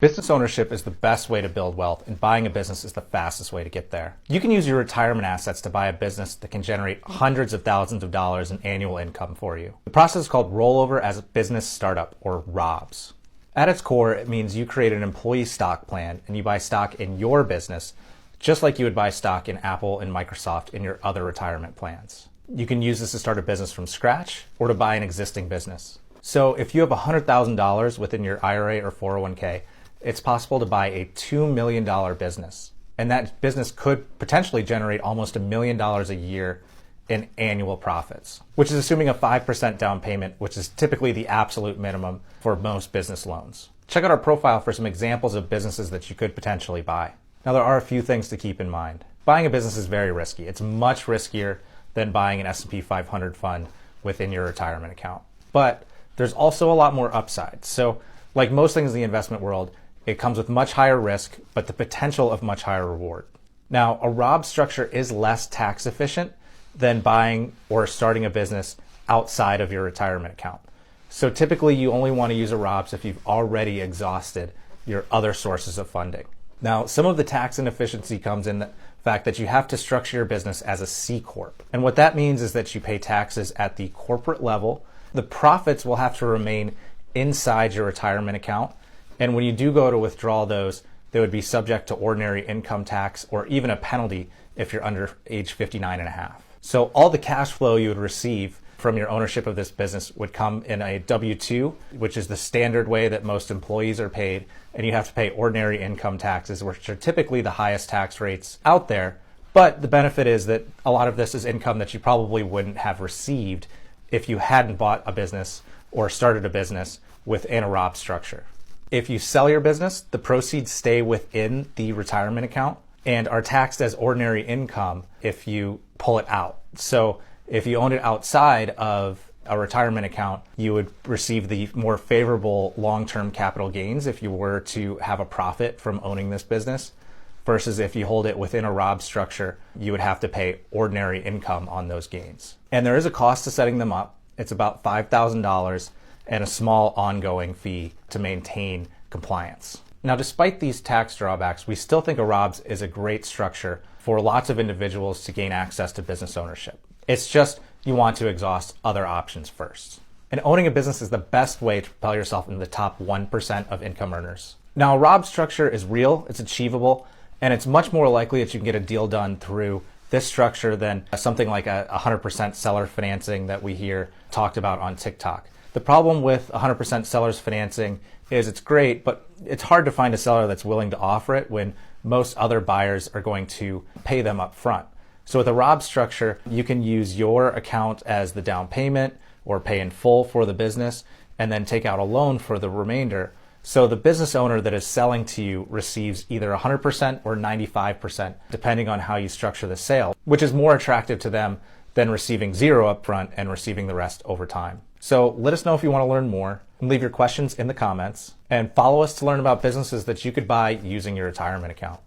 Business ownership is the best way to build wealth, and buying a business is the fastest way to get there. You can use your retirement assets to buy a business that can generate hundreds of thousands of dollars in annual income for you. The process is called rollover as a business startup, or ROBS. At its core, it means you create an employee stock plan and you buy stock in your business, just like you would buy stock in Apple and Microsoft in your other retirement plans. You can use this to start a business from scratch or to buy an existing business. So if you have $100,000 within your IRA or 401k, it's possible to buy a $2 million business. And that business could potentially generate almost $1 million a year in annual profits, which is assuming a 5% down payment, which is typically the absolute minimum for most business loans. Check out our profile for some examples of businesses that you could potentially buy. Now, there are a few things to keep in mind. Buying a business is very risky. It's much riskier than buying an S&P 500 fund within your retirement account. But there's also a lot more upside. So like most things in the investment world, it comes with much higher risk, but the potential of much higher reward. Now, a ROBS structure is less tax efficient than buying or starting a business outside of your retirement account. So typically you only want to use a ROBS if you've already exhausted your other sources of funding. Now, some of the tax inefficiency comes in the fact that you have to structure your business as a C Corp. And what that means is that you pay taxes at the corporate level. The profits will have to remain inside your retirement account. And when you do go to withdraw those, they would be subject to ordinary income tax or even a penalty if you're under age 59 and a half. So all the cash flow you would receive from your ownership of this business would come in a W-2, which is the standard way that most employees are paid. And you have to pay ordinary income taxes, which are typically the highest tax rates out there. But the benefit is that a lot of this is income that you probably wouldn't have received if you hadn't bought a business or started a business within a ROBS structure. If you sell your business, the proceeds stay within the retirement account and are taxed as ordinary income if you pull it out. So if you own it outside of a retirement account, you would receive the more favorable long-term capital gains if you were to have a profit from owning this business, versus if you hold it within a ROBS structure, you would have to pay ordinary income on those gains. And there is a cost to setting them up. It's about $5,000 and a small ongoing fee to maintain compliance. Now, despite these tax drawbacks, we still think a ROBS is a great structure for lots of individuals to gain access to business ownership. It's just you want to exhaust other options first. And owning a business is the best way to propel yourself into the top 1% of income earners. Now, a ROBS structure is real, it's achievable, and it's much more likely that you can get a deal done through this structure than something like a 100% seller financing that we hear talked about on TikTok. The problem with 100% seller's financing is it's great, but it's hard to find a seller that's willing to offer it when most other buyers are going to pay them up front. So with a ROBS structure, you can use your account as the down payment or pay in full for the business and then take out a loan for the remainder. So the business owner that is selling to you receives either 100% or 95%, depending on how you structure the sale, which is more attractive to them than receiving zero upfront and receiving the rest over time. So let us know if you want to learn more, and leave your questions in the comments, and follow us to learn about businesses that you could buy using your retirement account.